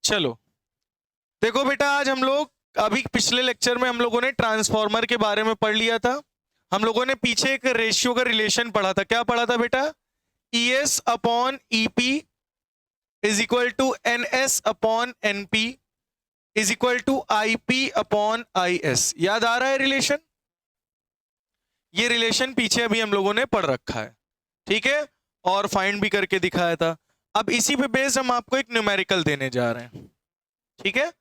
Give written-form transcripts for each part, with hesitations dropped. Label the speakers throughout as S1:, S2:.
S1: चलो देखो बेटा, आज हम लोग अभी पिछले लेक्चर में हम लोगों ने ट्रांसफॉर्मर के बारे में पढ़ लिया था। हम लोगों ने पीछे एक रेशियो का रिलेशन पढ़ा था। क्या पढ़ा था बेटा? ES upon EP is equal to NS upon NP is equal to IP upon IS। याद आ रहा है रिलेशन? ये रिलेशन पीछे अभी हम लोगों ने पढ़ रखा है, ठीक है, और फाइंड भी करके दिखाया था। अब इसी पे बेस हम आपको एक न्यूमेरिकल देने जा रहे हैं, ठीक है।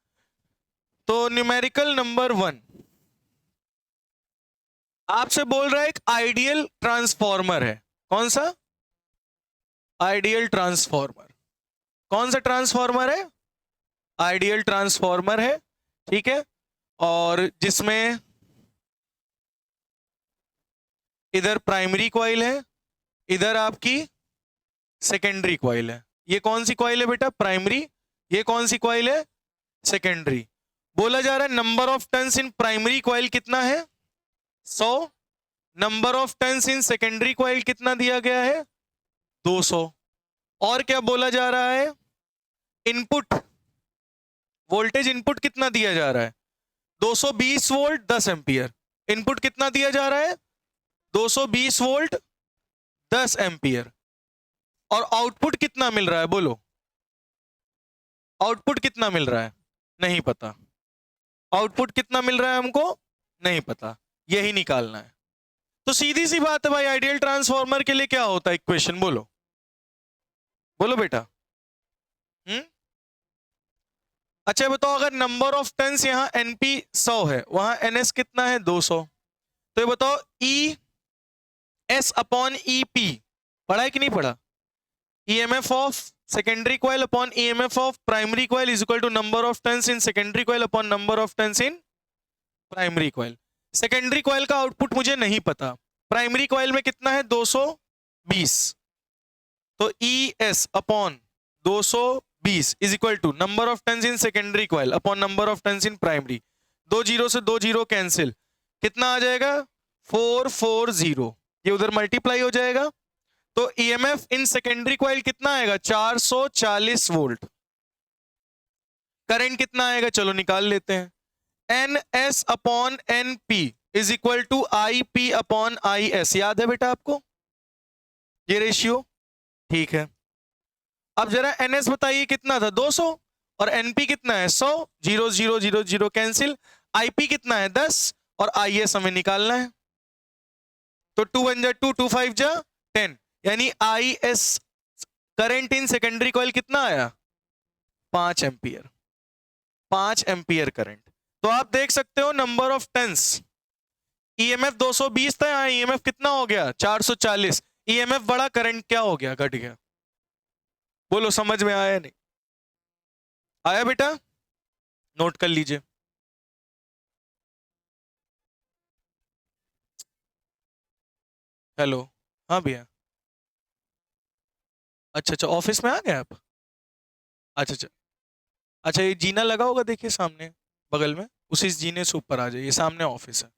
S1: तो न्यूमेरिकल नंबर 1 आपसे बोल रहा है एक आइडियल ट्रांसफॉर्मर है। कौन सा आइडियल ट्रांसफॉर्मर? कौन सा ट्रांसफॉर्मर है? आइडियल ट्रांसफॉर्मर है, ठीक है, और जिसमें इधर प्राइमरी कॉइल है, इधर आपकी सेकेंडरी कॉइल है। ये कौन सी कॉइल है बेटा? प्राइमरी। ये कौन सी कॉइल है? सेकेंडरी। बोला जा रहा है number of turns in primary coil कितना है? 100। Number of turns in secondary coil कितना दिया गया है? 200। और क्या बोला जा रहा है? इनपुट वोल्टेज, इनपुट कितना दिया जा रहा है? 220 वोल्ट 10 एम्पियर। इनपुट कितना दिया जा रहा है? 220 वोल्ट 10 एम्पियर। और आउटपुट कितना मिल रहा है? बोलो, आउटपुट कितना मिल रहा है? नहीं पता। आउटपुट कितना मिल रहा है हमको? नहीं पता। यही निकालना है। तो सीधी सी बात है भाई, आइडियल ट्रांसफॉर्मर के लिए क्या होता है इक्वेशन? बोलो बोलो बेटा। अच्छा बताओ, अगर नंबर ऑफ टर्न्स यहाँ NP 100 है, वहां NS कितना है? 200। तो ये बताओ ES अपॉन EP पढ़ा है कि नहीं पढ़ा? EMF of secondary coil upon EMF of primary coil is equal to number of turns in secondary coil upon number of turns in primary coil. Secondary coil का आउटपुट मुझे नहीं पता। Primary coil में कितना है? 220। तो ES upon 220 is equal to number of turns in secondary coil upon number of turns in primary. 2 zero से 2 zero cancel, कितना आ जाएगा? 440। ये उधर मल्टीप्लाई हो जाएगा। तो EMF इन सेकेंडरी कॉइल कितना आएगा? 440 वोल्ट। करंट कितना आएगा? चलो निकाल लेते हैं। NS upon NP is equal to IP upon IS। याद है बेटा आपको ये रेशियो? ठीक है। अब जरा NS बताइए कितना था? 200। और NP कितना है? 100। 0 0 0 0 कैंसिल। IP कितना है? 10। और IS हमें निकालना है। तो 2 1 जा 2, 2 5 जा 10, यानी IS current in secondary coil कितना आया? 5 एम्पियर। 5 ampere current. तो आप देख सकते हो नंबर ऑफ टर्न्स, EMF 220 था, यहाँ EMF कितना हो गया? 440। EMF बड़ा, करंट क्या हो गया? घट गया। बोलो समझ में आया नहीं आया? बेटा नोट कर लीजिए। हेलो, हाँ भैया। अच्छा अच्छा, ऑफिस में आ गए आप? अच्छा अच्छा। अच्छा, ये जीना लगा होगा, देखिए सामने बगल में, उसी जीने से ऊपर आ जाइए, सामने ऑफिस है।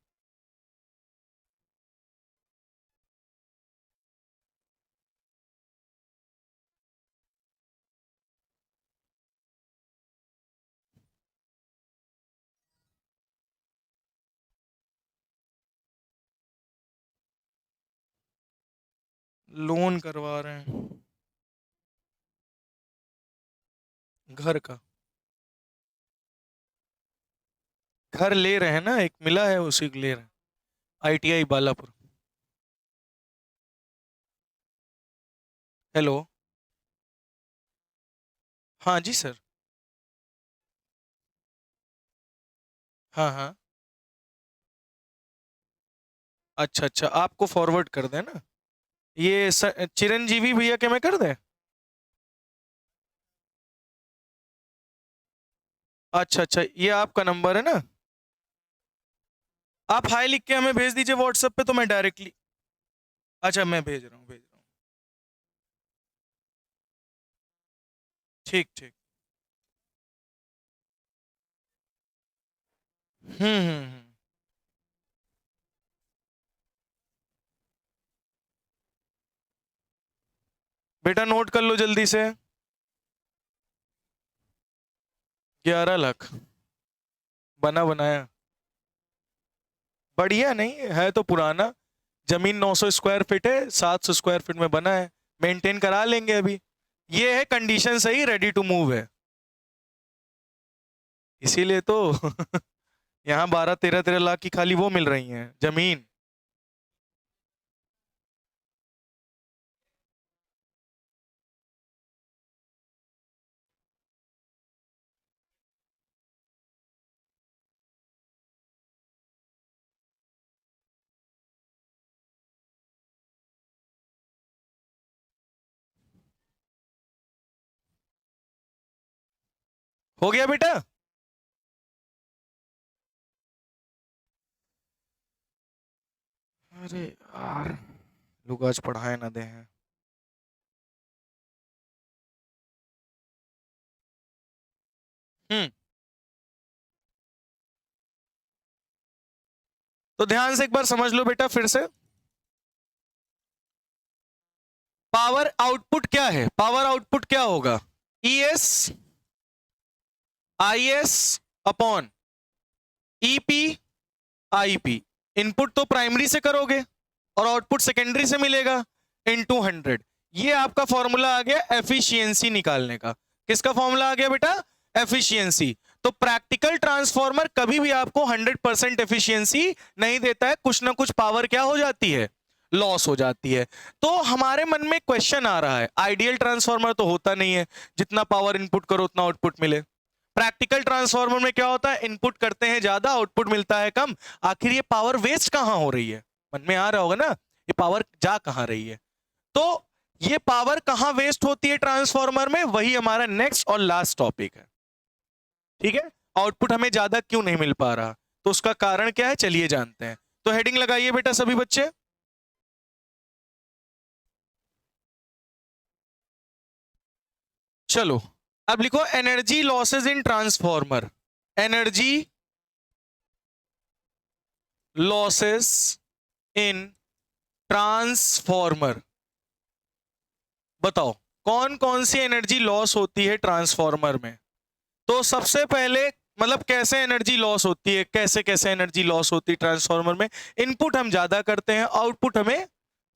S1: लोन करवा रहे हैं घर का। घर ले रहे हैं ना, एक मिला है उसी को ले रहे हैं, ITI बालापुर। हेलो, हाँ जी सर। हाँ हाँ। अच्छा अच्छा, आपको फॉरवर्ड कर दें ना? ये चिरंजीवी भैया के मैं कर दें? अच्छा अच्छा, ये आपका नंबर है ना? आप हाय लिख के हमें भेज दीजिए व्हाट्सएप पे, तो मैं डायरेक्टली। अच्छा, मैं भेज रहा हूँ भेज रहा हूँ। ठीक ठीक। हम्म। बेटा नोट कर लो जल्दी से। 11 लाख बना बनाया, बढ़िया नहीं है तो पुराना, जमीन 900 स्क्वायर फीट है, 700 स्क्वायर फीट में बना है, मेंटेन करा लेंगे अभी। ये है कंडीशन सही, रेडी टू मूव है, इसीलिए तो यहाँ 12-13 लाख की खाली वो मिल रही हैं जमीन। हो गया बेटा? अरे यार लोग आज पढ़ाए ना दे हैं। तो ध्यान से एक बार समझ लो बेटा फिर से, पावर आउटपुट क्या है? पावर आउटपुट क्या होगा? ES IS upon EP IP। Input तो प्राइमरी से करोगे और आउटपुट सेकेंडरी से मिलेगा, इनटू 100। ये आपका फॉर्मूला आ गया एफिशिएंसी निकालने का। किसका फॉर्मूला आ गया बेटा? एफिशिएंसी। तो प्रैक्टिकल ट्रांसफॉर्मर कभी भी आपको 100% एफिशिएंसी नहीं देता है, कुछ ना कुछ पावर क्या हो जाती है? लॉस हो जाती है। तो हमारे मन में क्वेश्चन आ रहा है, आइडियल ट्रांसफॉर्मर तो होता नहीं है जितना पावर इनपुट करो उतना आउटपुट मिले। प्रैक्टिकल ट्रांसफॉर्मर में क्या होता है? इनपुट करते हैं ज्यादा, आउटपुट मिलता है कम। आखिर ये पावर वेस्ट कहां हो रही है? मन में आ रहा होगा ना, ये पावर जा कहां रही है? तो ये पावर कहां वेस्ट होती है ट्रांसफॉर्मर में, वही हमारा नेक्स्ट और लास्ट टॉपिक है। ठीक है, आउटपुट हमें ज्यादा क्यों नहीं मिल पा रहा, तो उसका कारण क्या है, चलिए जानते हैं। तो हेडिंग लगाइए बेटा सभी बच्चे। चलो अब लिखो energy losses in transformer. Energy losses in transformer. बताओ कौन कौन सी एनर्जी लॉस होती है ट्रांसफॉर्मर में? तो सबसे पहले मतलब कैसे एनर्जी लॉस होती है, कैसे कैसे एनर्जी लॉस होती है ट्रांसफॉर्मर में? इनपुट हम ज्यादा करते हैं, आउटपुट हमें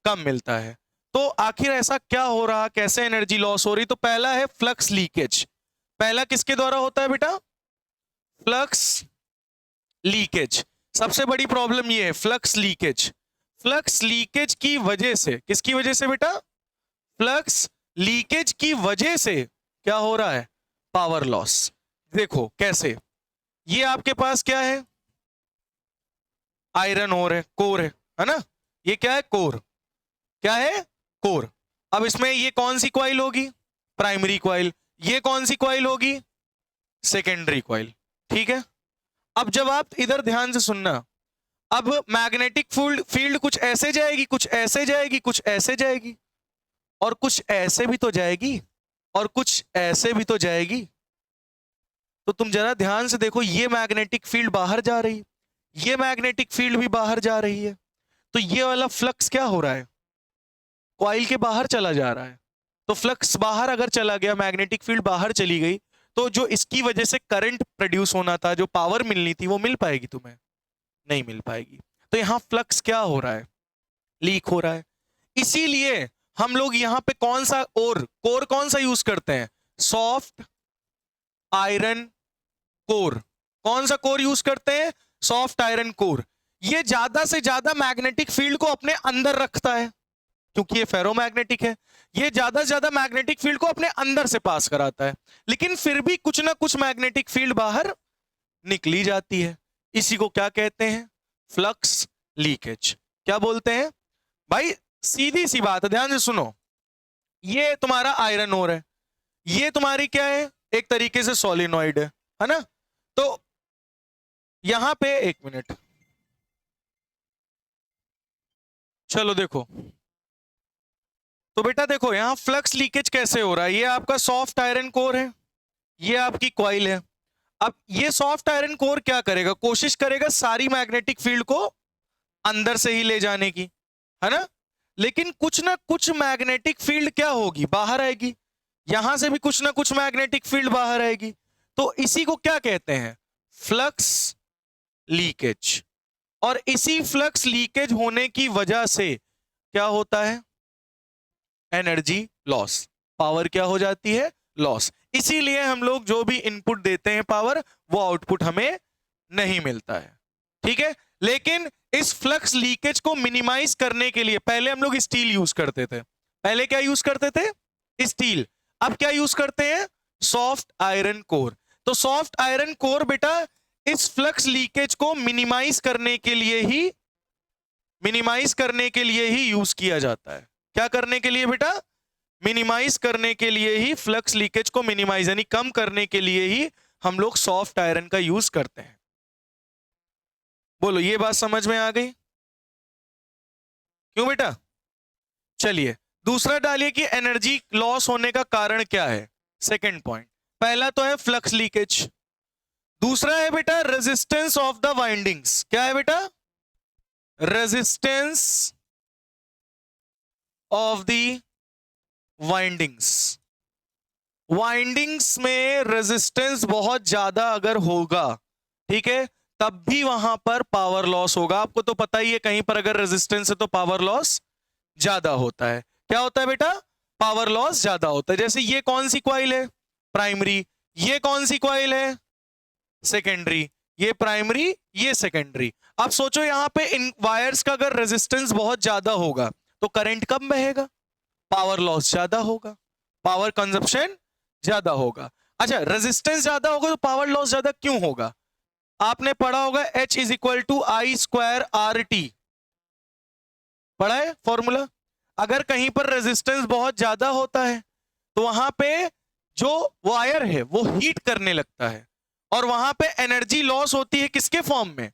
S1: कम मिलता है। तो आखिर ऐसा क्या हो रहा, कैसे एनर्जी लॉस हो रही? तो पहला है फ्लक्स लीकेज। पहला किसके द्वारा होता है बेटा? Flux leakage. सबसे बड़ी प्रॉब्लम ये है फ्लक्स लीकेज। फ्लक्स लीकेज की वजह से, किसकी वजह से बेटा? फ्लक्स लीकेज की वजह से क्या हो रहा है? Power loss. देखो कैसे, ये आपके पास क्या है? आयरन ओर है, कोर है ना? ये क्या है? कोर। क्या है? कोर। अब इसमें ये कौन सी कॉइल होगी? Primary coil. ये कौन सी कॉइल होगी? Secondary coil. ठीक है, अब जब आप इधर ध्यान से सुनना, अब मैग्नेटिक फील्ड कुछ ऐसे जाएगी, कुछ ऐसे जाएगी, कुछ ऐसे जाएगी, और कुछ ऐसे भी तो जाएगी, और कुछ ऐसे भी तो जाएगी। तो तुम जरा ध्यान से देखो, ये मैग्नेटिक फील्ड बाहर जा रही है, ये मैग्नेटिक फील्ड भी बाहर जा रही है। तो ये वाला फ्लक्स क्या हो रहा है? कॉइल के बाहर चला जा रहा है। तो फ्लक्स बाहर अगर चला गया, मैग्नेटिक फील्ड बाहर चली गई, तो जो इसकी वजह से करंट प्रोड्यूस होना था, जो पावर मिलनी थी, वो मिल पाएगी तुम्हें? नहीं मिल पाएगी। तो यहां फ्लक्स क्या हो रहा है? लीक हो रहा है। इसीलिए हम लोग यहां पे कौन सा कोर कौन सा यूज करते हैं? Soft iron core. कौन सा कोर यूज करते हैं? Soft iron core. ये ज्यादा से ज्यादा मैग्नेटिक फील्ड को अपने अंदर रखता है, क्योंकि ये फेरोमैग्नेटिक है। ये ज्यादा से ज्यादा मैग्नेटिक फील्ड को अपने अंदर से पास कराता है, लेकिन फिर भी कुछ ना कुछ मैग्नेटिक फील्ड बाहर निकली जाती है। इसी को क्या कहते हैं? Flux leakage. क्या बोलते हैं भाई? सीधी सी बात है, ध्यान से सुनो। ये तुम्हारा आयरन ओर है, ये तुम्हारी क्या है? एक तरीके से सोलिनॉइड है ना? तो यहां पे एक मिनट, चलो देखो। तो बेटा देखो यहां फ्लक्स लीकेज कैसे हो रहा है। ये आपका सॉफ्ट आयरन कोर है, ये आपकी कॉइल है। अब ये सॉफ्ट आयरन कोर क्या करेगा? कोशिश करेगा सारी मैग्नेटिक फील्ड को अंदर से ही ले जाने की, है ना? लेकिन कुछ ना कुछ मैग्नेटिक फील्ड क्या होगी? बाहर आएगी। यहां से भी कुछ ना कुछ मैग्नेटिक फील्ड बाहर आएगी। तो इसी को क्या कहते हैं? Flux leakage. और इसी फ्लक्स लीकेज होने की वजह से क्या होता है? एनर्जी लॉस, पावर क्या हो जाती है? लॉस। इसीलिए हम लोग जो भी इनपुट देते हैं पावर, वो आउटपुट हमें नहीं मिलता है। ठीक है, लेकिन इस फ्लक्स लीकेज को मिनिमाइज करने के लिए पहले हम लोग स्टील यूज करते थे। पहले क्या यूज करते थे? स्टील। अब क्या यूज करते हैं? Soft iron core. तो सॉफ्ट आयरन कोर बेटा इस फ्लक्स लीकेज को मिनिमाइज करने के लिए ही यूज किया जाता है। क्या करने के लिए बेटा? मिनिमाइज करने के लिए ही, फ्लक्स लीकेज को मिनिमाइज यानी कम करने के लिए ही हम लोग सॉफ्ट आयरन का यूज करते हैं। बोलो, ये बात समझ में आ गई? क्यों बेटा? चलिए दूसरा डालिए कि एनर्जी लॉस होने का कारण क्या है। सेकंड पॉइंट, पहला तो है फ्लक्स लीकेज, दूसरा है बेटा रेजिस्टेंस ऑफ द वाइंडिंग्स। क्या है बेटा? Resistance of the windings. Windings में रेजिस्टेंस बहुत ज्यादा अगर होगा, ठीक है, तब भी वहां पर पावर लॉस होगा। आपको तो पता ही है, कहीं पर अगर रेजिस्टेंस है तो पावर लॉस ज्यादा होता है। क्या होता है बेटा? पावर लॉस ज्यादा होता है। जैसे ये कौन सी कॉइल है? प्राइमरी। ये कौन सी कॉइल है? सेकेंडरी। ये प्राइमरी, ये सेकेंडरी। अब सोचो यहां पे इन वायर्स का अगर रेजिस्टेंस बहुत ज्यादा होगा तो करंट कम बहेगा, पावर लॉस ज्यादा होगा, पावर कंजप्शन ज्यादा होगा। अच्छा, रेजिस्टेंस ज्यादा होगा तो पावर लॉस ज्यादा क्यों होगा? आपने पढ़ा होगा H is equal to I square R T, पढ़ा है फॉर्मूला। अगर कहीं पर रेजिस्टेंस बहुत ज्यादा होता है तो वहां पे जो वायर है वो हीट करने लगता है, और वहां पे एनर्जी लॉस होती है किसके फॉर्म में?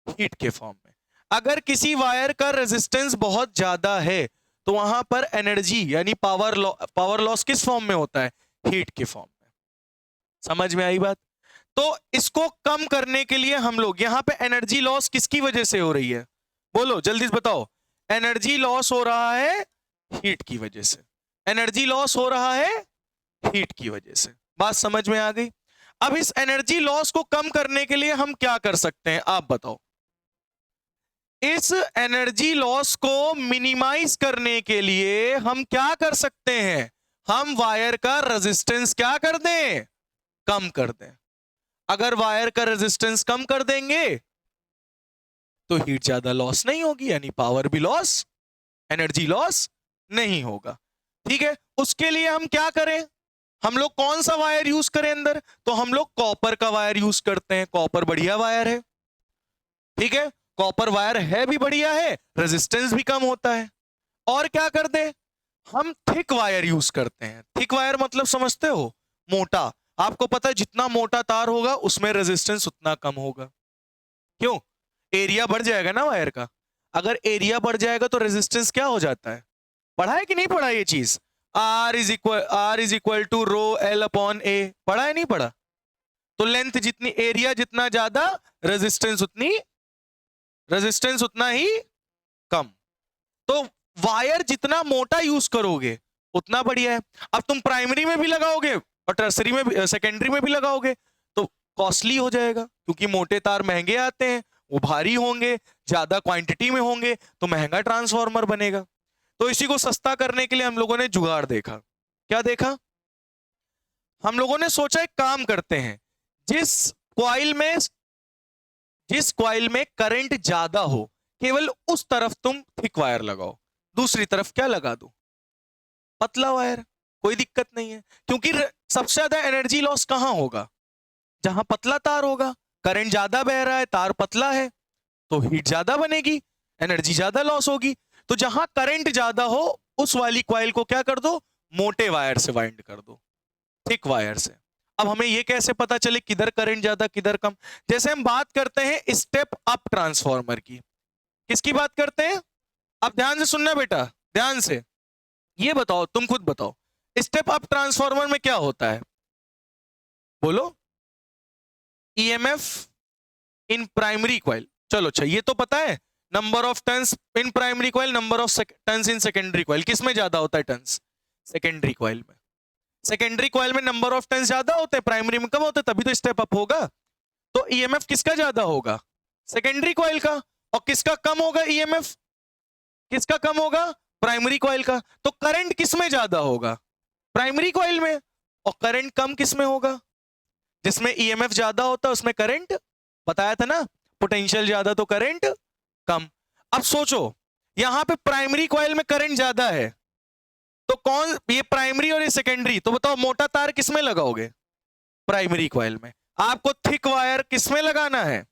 S1: हीट के फॉर्म में। अगर किसी वायर का रेजिस्टेंस बहुत ज्यादा है तो वहां पर एनर्जी यानी पावर लॉस किस फॉर्म में होता है? हीट के फॉर्म में। समझ में आई बात? तो इसको कम करने के लिए हम लोग यहां पे एनर्जी लॉस किसकी वजह से हो रही है? बोलो जल्दी से बताओ। एनर्जी लॉस हो रहा है हीट की वजह से। एनर्जी लॉस हो रहा है हीट की वजह से। बात समझ में आ गई? अब इस एनर्जी लॉस को कम करने के लिए हम क्या कर सकते हैं, आप बताओ। इस एनर्जी लॉस को मिनिमाइज करने के लिए हम क्या कर सकते हैं? हम वायर का रेजिस्टेंस क्या कर दें? कम कर दें। अगर वायर का रेजिस्टेंस कम कर देंगे तो हीट ज्यादा लॉस नहीं होगी, यानी पावर भी लॉस, एनर्जी लॉस नहीं होगा। ठीक है, उसके लिए हम क्या करें? हम लोग कौन सा वायर यूज करें अंदर? तो हम लोग कॉपर का वायर यूज करते हैं। कॉपर बढ़िया वायर है, ठीक है, कॉपर वायर है भी बढ़िया है, रेजिस्टेंस भी कम होता है। और क्या कर दे? हम थिक वायर यूज करते हैं। थिक वायर मतलब समझते हो? मोटा। आपको पता है जितना मोटा तार होगा उसमें रेजिस्टेंस उतना कम होगा। क्यों? एरिया बढ़ जाएगा ना वायर का। अगर एरिया बढ़ जाएगा तो रेजिस्टेंस क्या हो जाता है? पढ़ा है कि नहीं पढ़ा ये चीज? R is equal to rho L upon A. पढ़ा है नहीं पढ़ा? तो लेंथ जितनी, एरिया जितना ज्यादा, रेजिस्टेंस उतना ही कम। तो वायर जितना मोटा यूज करोगे उतना बढ़िया है। अब तुम प्राइमरी में भी लगाओगे और टर्सरी में भी, सेकेंडरी में भी लगाओगे तो कॉस्टली हो जाएगा, क्योंकि मोटे तार महंगे आते हैं, वो भारी होंगे, ज्यादा क्वांटिटी में होंगे तो महंगा ट्रांसफार्मर बनेगा। तो इसी को सस्ता करने के लिए हम लोगों ने जुगाड़ देखा। क्या देखा? हम लोगों ने सोचा एक काम करते हैं, जिस कॉइल में करंट ज्यादा हो केवल उस तरफ तुम थिक वायर लगाओ, दूसरी तरफ क्या लगा दो? पतला वायर। कोई दिक्कत नहीं है, क्योंकि सबसे ज्यादा एनर्जी लॉस कहां होगा? जहां पतला तार होगा। करंट ज्यादा बह रहा है, तार पतला है, तो हीट ज्यादा बनेगी, एनर्जी ज्यादा लॉस होगी। तो जहां करंट ज्यादा हो उस वाली कॉइल को क्या कर दो? मोटे वायर से वाइंड कर दो, थिक वायर से। अब हमें यह कैसे पता चले किधर करंट ज्यादा किधर कम? जैसे हम बात करते हैं स्टेप अप ट्रांसफार्मर की। किसकी बात करते हैं? अब ध्यान से सुनना बेटा, ध्यान से। ये बताओ, तुम खुद बताओ, स्टेप अप ट्रांसफार्मर में क्या होता है? बोलो। EMF in primary coil. चलो अच्छा, ये तो पता है। Number of turns in primary coil, number of turns in secondary coil. किस में ज्यादा होता है टर्न्स? सेकेंडरी कॉइल में। सेकेंडरी कॉइल में नंबर ऑफ टर्न्स ज्यादा होते हैं, प्राइमरी में कम होते हैं, तभी तो स्टेप अप होगा। तो ईएमएफ किसका ज्यादा होगा? सेकेंडरी कॉइल का। और किसका कम होगा ईएमएफ? किसका कम होगा? प्राइमरी कॉइल का। तो करंट किस में ज्यादा होगा? प्राइमरी कॉइल में। और करंट कम किस में होगा? जिसमें ईएमएफ ज्यादा होता है उसमें करंट, बताया था ना, पोटेंशियल ज्यादा तो करंट कम। अब सोचो यहां पे प्राइमरी कॉइल में करंट ज्यादा है, तो कौन, ये प्राइमरी और ये सेकेंडरी, तो बताओ मोटा तार किस में लगाओगे? प्राइमरी कॉइल में। आपको थिक वायर किस में लगाना है?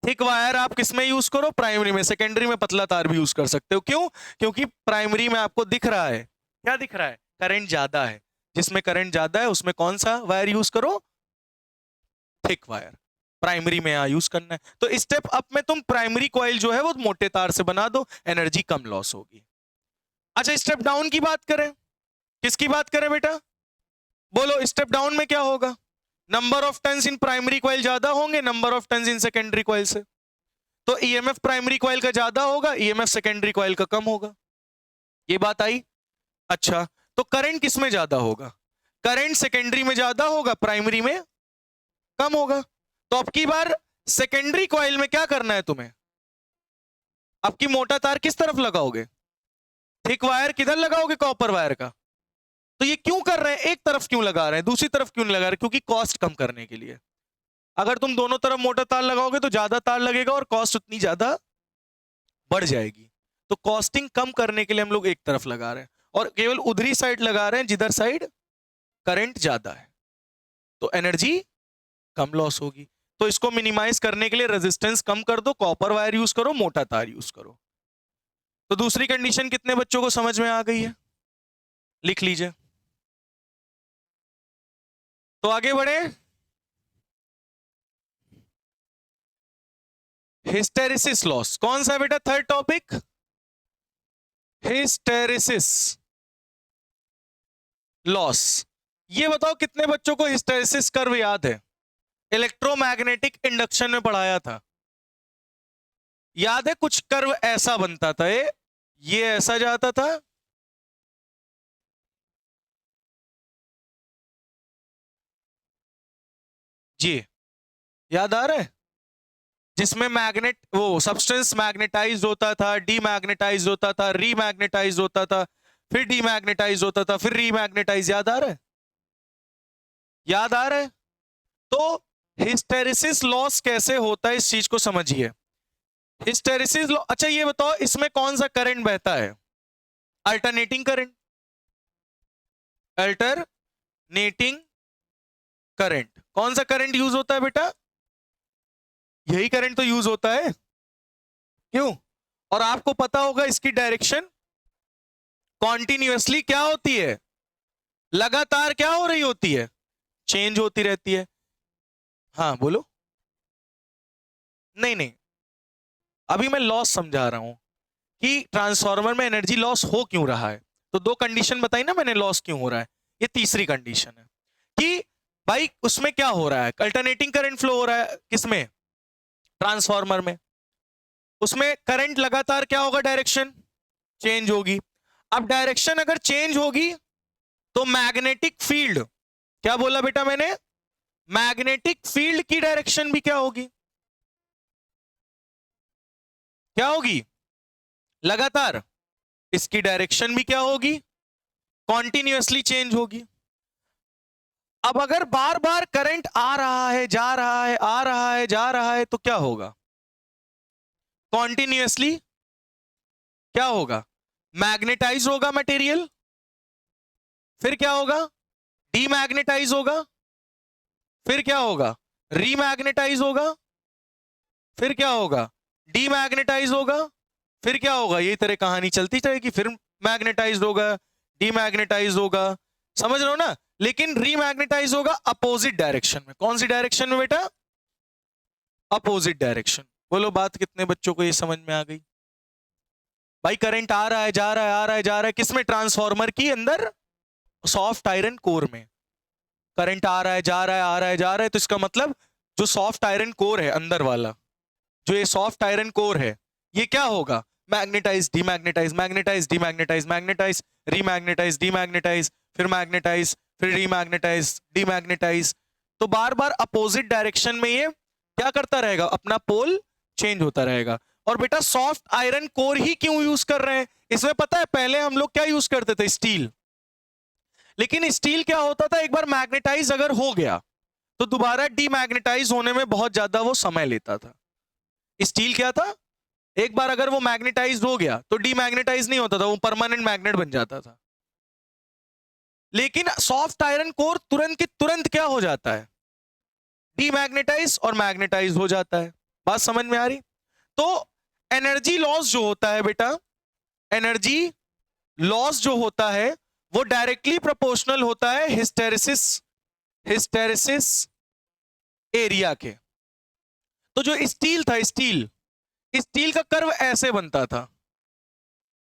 S1: थिक वायर आप किस में यूज करो? प्राइमरी में। सेकेंडरी में पतला तार भी यूज कर सकते हो। क्यों? क्योंकि प्राइमरी में आपको दिख रहा है, क्या दिख रहा है? करंट ज्यादा है। जिसमें करंट ज्यादा है उसमें कौन सा वायर यूज करो? Thick wire. प्राइमरी में यहां यूज करना है। तो स्टेप अप में तुम प्राइमरी कॉइल जो है वो मोटे तार से बना दो, एनर्जी कम लॉस होगी। अच्छा स्टेप डाउन की बात करें, किसकी बात करें बेटा? बोलो स्टेप डाउन में क्या होगा? Number of turns in primary coil ज्यादा होंगे number of turns in secondary coil से। तो ईएमएफ प्राइमरी कॉइल का ज्यादा होगा, ईएमएफ सेकेंडरी कॉइल का कम होगा। ये बात आई? अच्छा तो करंट किस में ज्यादा होगा? करंट सेकेंडरी में ज्यादा होगा, प्राइमरी में कम होगा। तो अब की बार सेकेंडरी कॉइल में क्या करना है तुम्हें? अब की मोटा तार किस तरफ लगाओगे? थिक वायर किधर लगाओगे? कॉपर वायर का। तो ये क्यों कर रहे हैं? एक तरफ क्यों लगा रहे हैं, दूसरी तरफ क्यों नहीं लगा रहे? क्योंकि कॉस्ट कम करने के लिए। अगर तुम दोनों तरफ मोटा तार लगाओगे तो ज्यादा तार लगेगा और कॉस्ट उतनी ज्यादा बढ़ जाएगी। तो कॉस्टिंग कम करने के लिए हम लोग एक तरफ लगा रहे हैं और केवल उधरी साइड लगा रहे हैं जिधर साइड करंट ज्यादा है, तो एनर्जी कम लॉस होगी। तो इसको मिनिमाइज करने के लिए रेजिस्टेंस कम कर दो, कॉपर वायर यूज करो, मोटा तार यूज करो। तो दूसरी कंडीशन कितने बच्चों को समझ में आ गई है? लिख लीजिए। तो आगे बढ़े। हिस्टेरिसिस लॉस कौन सा है बेटा? Third topic hysteresis loss. ये बताओ कितने बच्चों को हिस्टेरिसिस कर्व याद है? इलेक्ट्रोमैग्नेटिक इंडक्शन में पढ़ाया था, याद है? कुछ कर्व ऐसा बनता था, ये ऐसा जाता था, जी याद आ रहा है? जिसमें मैग्नेट, वो सब्सटेंस मैग्नेटाइज होता था, डीमैग्नेटाइज होता था, रीमैग्नेटाइज होता था, फिर डीमैग्नेटाइज होता था, फिर रीमैग्नेटाइज। याद आ रहा है? याद आ रहा है? तो हिस्टेरिसिस लॉस कैसे होता है इस चीज को समझिए। हिस्टेरिसिस लॉस, अच्छा ये बताओ इसमें कौन सा करंट बहता है? Alternating current. Alternating current. कौन सा करंट यूज होता है बेटा? यही करंट तो यूज होता है। क्यों? और आपको पता होगा इसकी डायरेक्शन कॉन्टिन्यूअसली क्या होती है? लगातार क्या हो रही होती है? चेंज होती रहती है। हाँ बोलो। नहीं नहीं, अभी मैं लॉस समझा रहा हूं कि ट्रांसफार्मर में एनर्जी लॉस हो क्यों रहा है। तो दो कंडीशन बताई ना मैंने, लॉस क्यों हो रहा है। ये तीसरी कंडीशन है कि भाई उसमें क्या हो रहा है? अल्टरनेटिंग करंट फ्लो हो रहा है, किसमें? ट्रांसफार्मर में। उसमें करंट लगातार क्या होगा? डायरेक्शन चेंज होगी। अब डायरेक्शन अगर चेंज होगी तो मैग्नेटिक फील्ड, क्या बोला बेटा मैंने? मैग्नेटिक फील्ड की डायरेक्शन भी क्या होगी? क्या होगी? लगातार। इसकी डायरेक्शन भी क्या होगी? कॉन्टिन्यूअसली चेंज होगी। अब अगर बार बार करंट आ रहा है, जा रहा है, आ रहा है, जा रहा है, तो क्या होगा? कॉन्टिन्यूअसली क्या होगा? मैग्नेटाइज होगा मटेरियल। फिर क्या होगा? डीमैग्नेटाइज होगा। फिर क्या होगा? रीमैग्नेटाइज होगा। फिर क्या होगा? डीमैग्नेटाइज होगा। फिर क्या होगा? यही तरह कहानी चलती रहेगी। फिर मैग्नेटाइज होगा, डीमैग्नेटाइज होगा, समझ रहे हो ना? लेकिन रीमैग्नेटाइज होगा अपोजिट डायरेक्शन में। कौन सी डायरेक्शन में बेटा? Opposite direction. बोलो बात कितने बच्चों को ये समझ में आ गई? भाई करंट आ रहा है, जा रहा है, आ रहा है, जा रहा है, किसमें? ट्रांसफार्मर की अंदर सॉफ्ट आयरन कोर में। करंट आ रहा है, जा रहा है, आ रहा है, जा रहा है, तो इसका मतलब जो सॉफ्ट आयरन कोर है अंदर वाला, जो ये सॉफ्ट आयरन कोर है, ये क्या होगा? Magnetize, demagnetize, magnetize, demagnetize, magnetize, remagnetize, demagnetize, फिर मैग्नेटाइज, फिर डीमैग्नेटाइज, डीमैग्नेटाइज। तो बार बार अपोजिट डायरेक्शन में ये क्या करता रहेगा, अपना पोल चेंज होता रहेगा। और बेटा सॉफ्ट आयरन कोर ही क्यों यूज कर रहे हैं, इसमें पता है पहले हम लोग क्या यूज करते थे, स्टील। लेकिन स्टील क्या होता था, एक बार मैग्नेटाइज अगर हो गया तो दोबारा डीमैग्नेटाइज होने में बहुत ज्यादा वो समय लेता था। स्टील क्या था, एक बार अगर वो मैग्नेटाइज हो गया तो डीमैग्नेटाइज नहीं होता था, वो परमानेंट मैग्नेट बन जाता था। लेकिन सॉफ्ट आयरन कोर तुरंत के तुरंत क्या हो जाता है, डीमैग्नेटाइज और मैग्नेटाइज हो जाता है। बात समझ में आ रही। तो एनर्जी लॉस जो होता है बेटा, एनर्जी लॉस जो होता है वो डायरेक्टली प्रोपोर्शनल होता है हिस्टेरेसिस एरिया के। तो जो स्टील था, स्टील का कर्व ऐसे बनता था,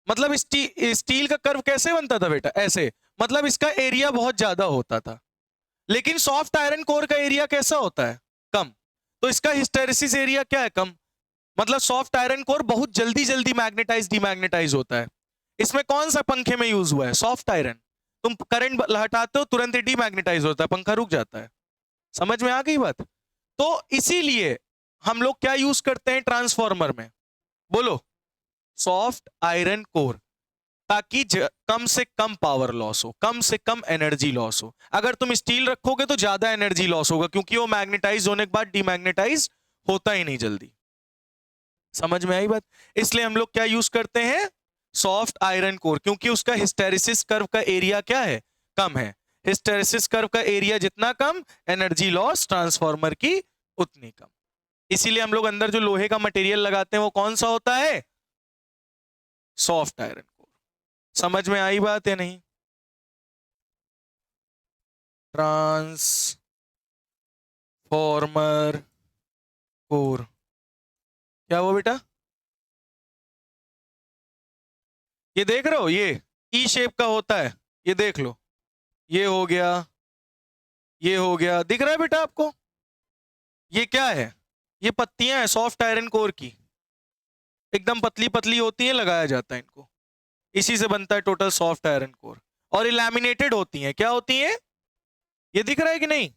S1: मतलब स्टील का कर्व कैसे बनता था बेटा, ऐसे, मतलब इसका एरिया बहुत ज्यादा होता था। लेकिन सॉफ्ट आयरन कोर का एरिया कैसा होता है, कम। तो इसका हिस्टेरेसिस एरिया क्या है, कम। मतलब सॉफ्ट आयरन कोर बहुत जल्दी जल्दी मैग्नेटाइज डीमैग्नेटाइज होता है। इसमें कौन सा पंखे में यूज हुआ है, सॉफ्ट आयरन। तुम करंट हटाते हो तुरंत ही डीमैग्नेटाइज होता है, पंखा रुक जाता है। समझ में आ गई बात। तो इसीलिए हम लोग क्या यूज करते हैं ट्रांसफार्मर में, बोलो, सॉफ्ट आयरन कोर, ताकि कम से कम पावर लॉस हो, कम से कम एनर्जी लॉस हो। अगर तुम स्टील रखोगे तो ज्यादा एनर्जी लॉस होगा, क्योंकि वो मैग्नेटाइज होने के बाद डीमैग्नेटाइज होता ही नहीं जल्दी। समझ में आई बात। इसलिए हम लोग क्या यूज करते हैं, सॉफ्ट आयरन कोर, क्योंकि उसका हिस्टेरेसिस कर्व का एरिया क्या है, कम है। हिस्टेरेसिस कर्व का एरिया जितना कम, एनर्जी लॉस ट्रांसफार्मर की उतनी कम। इसीलिए हम लोग अंदर जो लोहे का मटेरियल लगाते हैं वो कौन सा होता है, सॉफ्ट आयरन कोर। समझ में आई बात या नहीं। ट्रांसफार्मर कोर क्या हुआ बेटा, ये देख रहे हो, ये ई शेप का होता है, ये देख लो, ये हो गया, ये हो गया, दिख रहा है बेटा आपको। ये क्या है, ये पत्तियां हैं सॉफ्ट आयरन कोर की, एकदम पतली पतली होती हैं, लगाया जाता है इनको, इसी से बनता है टोटल सॉफ्ट आयरन कोर। और ये लैमिनेटेड होती हैं, क्या होती हैं, ये दिख रहा है कि नहीं,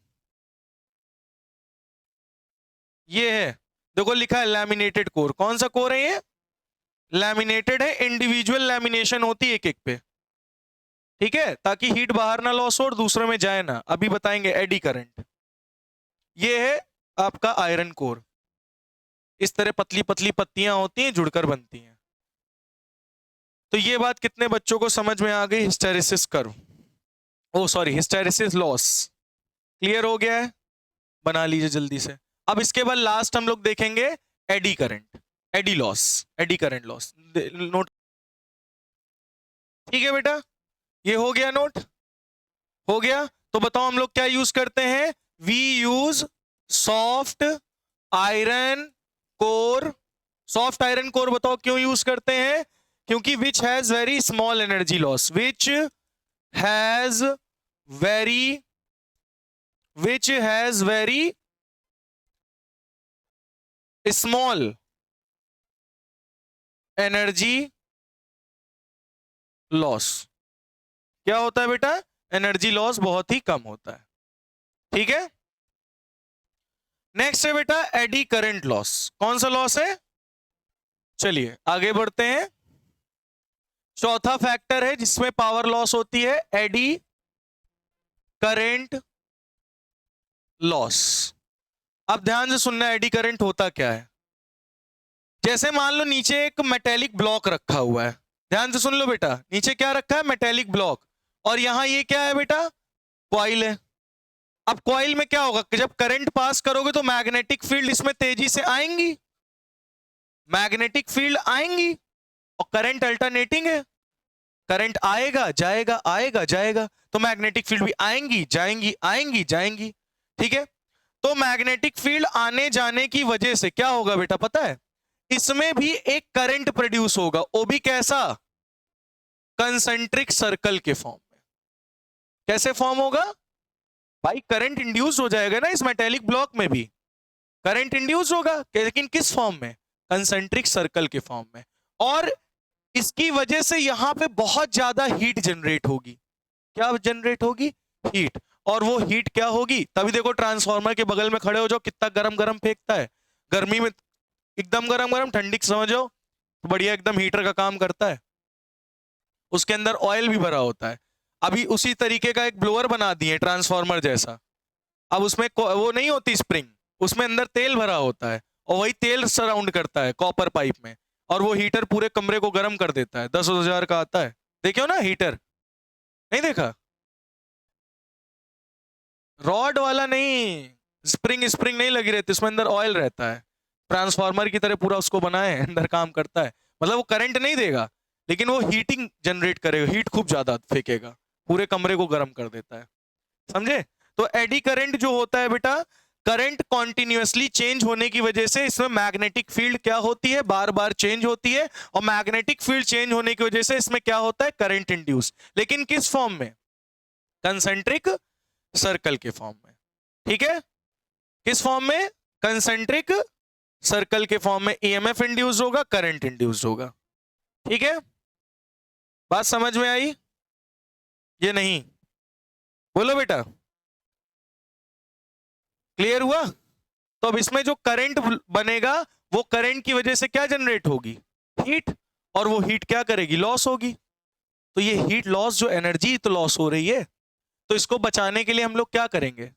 S1: ये है, देखो लिखा है लैमिनेटेड कोर। कौन सा कोर है ये, लैमिनेटेड है, इंडिविजुअल लैमिनेशन होती है एक एक पे, ठीक है, ताकि हीट बाहर ना लॉस हो और दूसरे में जाए ना। अभी बताएंगे एडी करंट। ये है आपका आयरन कोर, इस तरह पतली पतली पत्तियां होती हैं, जुड़कर बनती हैं। तो ये बात कितने बच्चों को समझ में आ गई, हिस्टेरेसिस कर्व, ओ सॉरी हिस्टेरेसिस लॉस क्लियर हो गया है, बना लीजिए जल्दी से। अब इसके बाद लास्ट हम लोग देखेंगे eddy current, eddy loss, eddy current loss note, ठीक है बेटा, ये हो गया नोट, हो गया। तो बताओ हम लोग क्या यूज करते हैं, we use soft iron core. Soft iron core बताओ क्यों यूज करते हैं, क्योंकि which has very small energy loss, which has very small energy loss. क्या होता है बेटा, एनर्जी लॉस बहुत ही कम होता है, ठीक है। नेक्स्ट है बेटा एडी करंट लॉस। कौन सा लॉस है, चलिए आगे बढ़ते हैं। चौथा फैक्टर है जिसमें पावर लॉस होती है, एडी करंट लॉस। अब ध्यान से सुनना, एडी करंट होता क्या है। जैसे मान लो नीचे एक मेटेलिक ब्लॉक रखा हुआ है, ध्यान से सुन लो बेटा, नीचे क्या रखा है, मेटेलिक ब्लॉक, और यहां ये क्या है बेटा, कॉइल है। अब कॉइल में क्या होगा, जब करंट पास करोगे तो मैग्नेटिक फील्ड इसमें तेजी से आएंगी, मैग्नेटिक फील्ड आएंगी, और करंट अल्टरनेटिंग है, करंट आएगा जाएगा आएगा जाएगा, तो मैग्नेटिक फील्ड भी आएंगी जाएंगी आएंगी जाएंगी, ठीक है। तो मैग्नेटिक फील्ड आने जाने की वजह से क्या होगा बेटा पता है, इसमें भी एक करंट प्रोड्यूस होगा, वो भी कैसा, कंसेंट्रिक सर्कल के फॉर्म में। कैसे फॉर्म होगा भाई, करंट इंड्यूस हो जाएगा ना, इस मेटेलिक ब्लॉक में भी करंट इंड्यूस होगा, लेकिन किस फॉर्म में, कंसेंट्रिक सर्कल के फॉर्म में। और इसकी वजह से यहां पे बहुत ज्यादा हीट जनरेट होगी, क्या जनरेट होगी? हीट। और वो हीट क्या होगी? तभी देखो ट्रांसफार्मर के बगल में खड़े हो जाओ, कितना गरम गरम फेंकता है। गर्मी में एकदम गरम गरम, ठंडी समझो तो बढ़िया एकदम हीटर का काम करता है। उसके अंदर ऑयल भी भरा होता है। अभी उसी तरीके का एक ब्लोअर बना दिए ट्रांसफार्मर जैसा। अब उसमें वो नहीं होती स्प्रिंग, उसमें अंदर तेल भरा होता है और वही तेल सराउंड करता है कॉपर पाइप में, और वो हीटर पूरे कमरे को गर्म कर देता है। 10,000 का आता है, देखियो ना हीटर, नहीं देखा? रॉड वाला नहीं, स्प्रिंग स्प्रिंग नहीं लगी रहती, उसमें अंदर ऑयल रहता है। ट्रांसफार्मर की तरह पूरा उसको बनाए, अंदर काम करता है। मतलब वो करंट नहीं देगा, लेकिन वो हीटिंग जनरेट करेगा, हीट खूब ज्यादा फेंकेगा, पूरे कमरे को गर्म कर देता है। समझे? तो एडी करंट जो होता है बेटा, करंट कॉन्टिन्यूसली चेंज होने की वजह से इसमें मैग्नेटिक फील्ड क्या होती है, बार बार चेंज होती है, और मैग्नेटिक फील्ड चेंज होने की वजह से इसमें क्या होता है, करंट इंड्यूस। लेकिन किस फॉर्म में? कंसेंट्रिक सर्कल के फॉर्म में। ठीक है? किस फॉर्म में? कंसेंट्रिक सर्कल के फॉर्म में ईएमएफ इंड्यूस होगा, करंट इंड्यूस होगा। ठीक है? बात समझ में आई? ये नहीं? बोलो बेटा, क्लियर हुआ? तो अब इसमें जो करंट बनेगा, वो करंट की वजह से क्या जनरेट होगी? हीट। और वो हीट क्या करेगी? लॉस होगी। तो ये हीट लॉस, जो एनर्जी तो लॉस हो रही है, तो इसको बचाने के लिए हम लोग क्या करेंगे?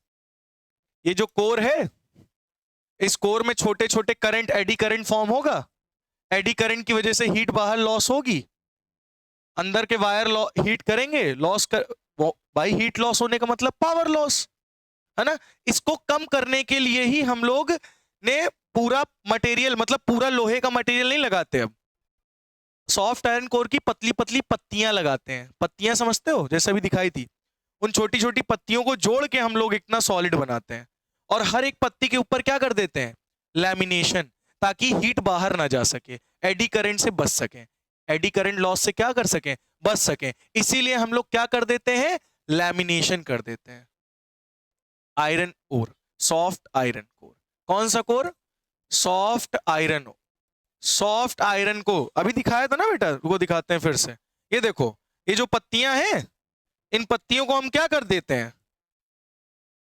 S1: ये जो कोर है, इस कोर में छोटे छोटे करंट, एडी करंट फॉर्म होगा। एडी करंट की वजह से हीट बाहर लॉस होगी, अंदर के वायर हीट करेंगे, लॉस कर, भाई हीट लॉस होने का मतलब पावर लॉस है ना। इसको कम करने के लिए ही हम लोग ने पूरा मटेरियल, मतलब पूरा लोहे का मटेरियल नहीं लगाते, अब सॉफ्ट आयरन कोर की पतली पतली पत्तियां लगाते हैं। पत्तियां समझते हो, जैसे अभी दिखाई थी, उन छोटी छोटी पत्तियों को जोड़ के हम लोग इतना सॉलिड बनाते हैं, और हर एक पत्ती के ऊपर क्या कर देते हैं? लैमिनेशन, ताकि हीट बाहर ना जा सके, एडी करंट से बच सके, एडी करंट लॉस से क्या कर सके? बच सके। इसीलिए हम लोग क्या कर देते हैं? लैमिनेशन कर देते हैं। Iron core, soft iron core. कौन सा core? Soft iron. Soft iron को अभी दिखाया था ना बेटा, रुको दिखाते हैं फिर से। ये देखो, ये जो पत्तियां हैं, इन पत्तियों को हम क्या कर देते हैं?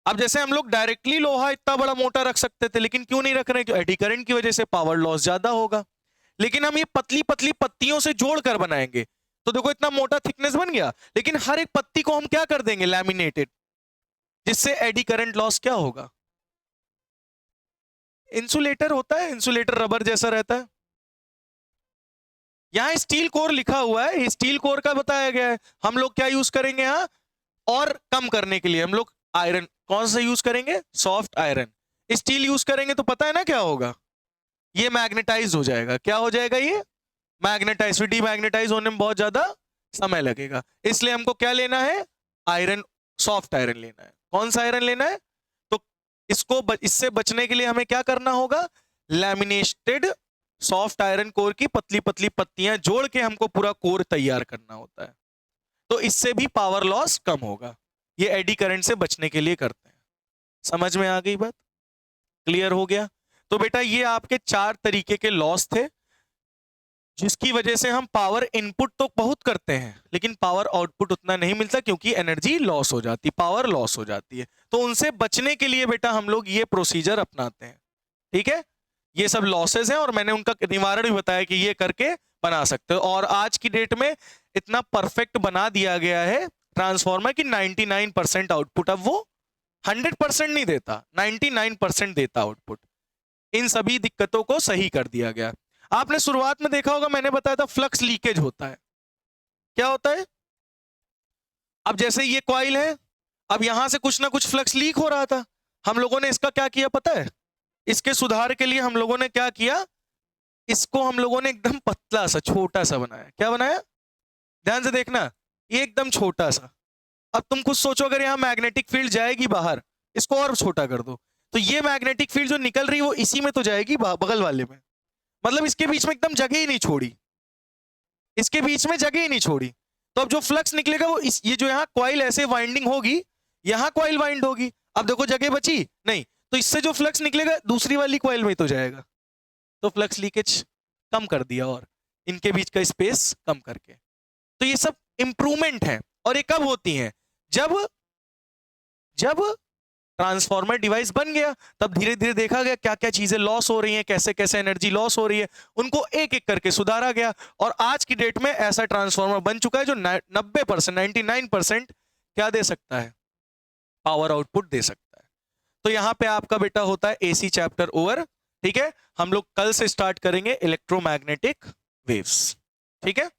S1: अब जैसे हम लोग डायरेक्टली लोहा इतना बड़ा मोटा रख सकते थे, लेकिन क्यों नहीं रख रहे? क्यों? एडी करंट की वजह से पावर लॉस ज्यादा होगा। लेकिन हम ये पतली पतली पत्तियों से जोड़कर बनाएंगे, तो देखो इतना मोटा थिकनेस बन गया, लेकिन हर एक पत्ती को हम क्या कर देंगे? लैमिनेटेड, जिससे एडी करंट लॉस क्या होगा? इंसुलेटर होता है, इंसुलेटर रबर जैसा रहता है। यहां स्टील कोर लिखा हुआ है, स्टील कोर का बताया गया है। हम लोग क्या यूज करेंगे यहां? और कम करने के लिए हम लोग आयरन, कौन सा यूज करेंगे? Soft iron. स्टील यूज करेंगे तो पता है ना क्या होगा? ये मैग्नेटाइज हो जाएगा। क्या हो जाएगा? ये मैग्नेटाइज। डीमैग्नेटाइज होने में बहुत ज्यादा समय लगेगा, इसलिए हमको क्या लेना है? आयरन, सॉफ्ट आयरन लेना है। कौन सा आयरन लेना है? तो इससे बचने के लिए हमें क्या करना होगा? लैमिनेटेड सॉफ्ट आयरन कोर की पतली पतली पत्तियां जोड़ के हमको पूरा कोर तैयार करना होता है। तो इससे भी पावर लॉस कम होगा। ये एडी करंट से बचने के लिए करते हैं। समझ में आ गई बात? क्लियर हो गया? तो बेटा ये आपके 4 तरीके के लॉस थे, जिसकी वजह से हम पावर इनपुट तो बहुत करते हैं, लेकिन पावर आउटपुट उतना नहीं मिलता, क्योंकि एनर्जी लॉस हो जाती, पावर लॉस हो जाती है। तो उनसे बचने के लिए बेटा हम लोग ये प्रोसीजर अपनाते हैं। ठीक है? ये सब लॉसेस हैं, और मैंने उनका निवारण भी बताया कि ये करके बना सकते हो। और आज की डेट में इतना परफेक्ट बना दिया गया है ट्रांसफॉर्मर की 99% आउटपुट। अब वो 100% नहीं देता, 99% देता आउटपुट। इन सभी दिक्कतों को सही कर दिया गया। आपने शुरुआत में देखा होगा, मैंने बताया था फ्लक्स लीकेज होता है। क्या होता है? अब जैसे ये कॉइल है, अब यहां से कुछ ना कुछ फ्लक्स लीक हो रहा था। हम लोगों ने इसका क्या किया पता है? इसके सुधार के लिए हम लोगों ने क्या किया? इसको हम लोगों ने एकदम पतला सा, छोटा सा बनाया। क्या बनाया? ध्यान से देखना, ये एकदम छोटा सा। अब तुम कुछ सोचो, अगर यहां मैग्नेटिक फील्ड जाएगी बाहर, इसको और छोटा कर दो, तो ये मैग्नेटिक फील्ड जो निकल रही है वो इसी में तो जाएगी, बगल वाले में। मतलब इसके बीच में एकदम जगह ही नहीं छोड़ी, इसके बीच में जगह ही नहीं छोड़ी। तो अब जो फ्लक्स निकलेगा वो ये जो यहाँ कॉइल ऐसे वाइंडिंग होगी, यहाँ कॉइल वाइंड होगी। अब देखो जगह बची नहीं, तो इससे जो फ्लक्स निकलेगा दूसरी वाली कॉइल में तो जाएगा। तो फ्लक्स लीकेज कम कर दिया, और इनके बीच का स्पेस कम करके। तो ये सब इंप्रूवमेंट है। और ये कब होती हैं? जब जब ट्रांसफॉर्मर डिवाइस बन गया तब धीरे धीरे देखा गया क्या क्या चीजें लॉस हो रही हैं, कैसे कैसे एनर्जी लॉस हो रही है, उनको एक एक करके सुधारा गया और आज की डेट में ऐसा ट्रांसफॉर्मर बन चुका है जो 90% 99% क्या दे सकता है, पावर आउटपुट दे सकता है। तो यहां पे आपका बेटा होता है एसी चैप्टर ओवर। ठीक है, हम लोग कल से स्टार्ट करेंगे इलेक्ट्रोमैग्नेटिक वेव्स। ठीक है।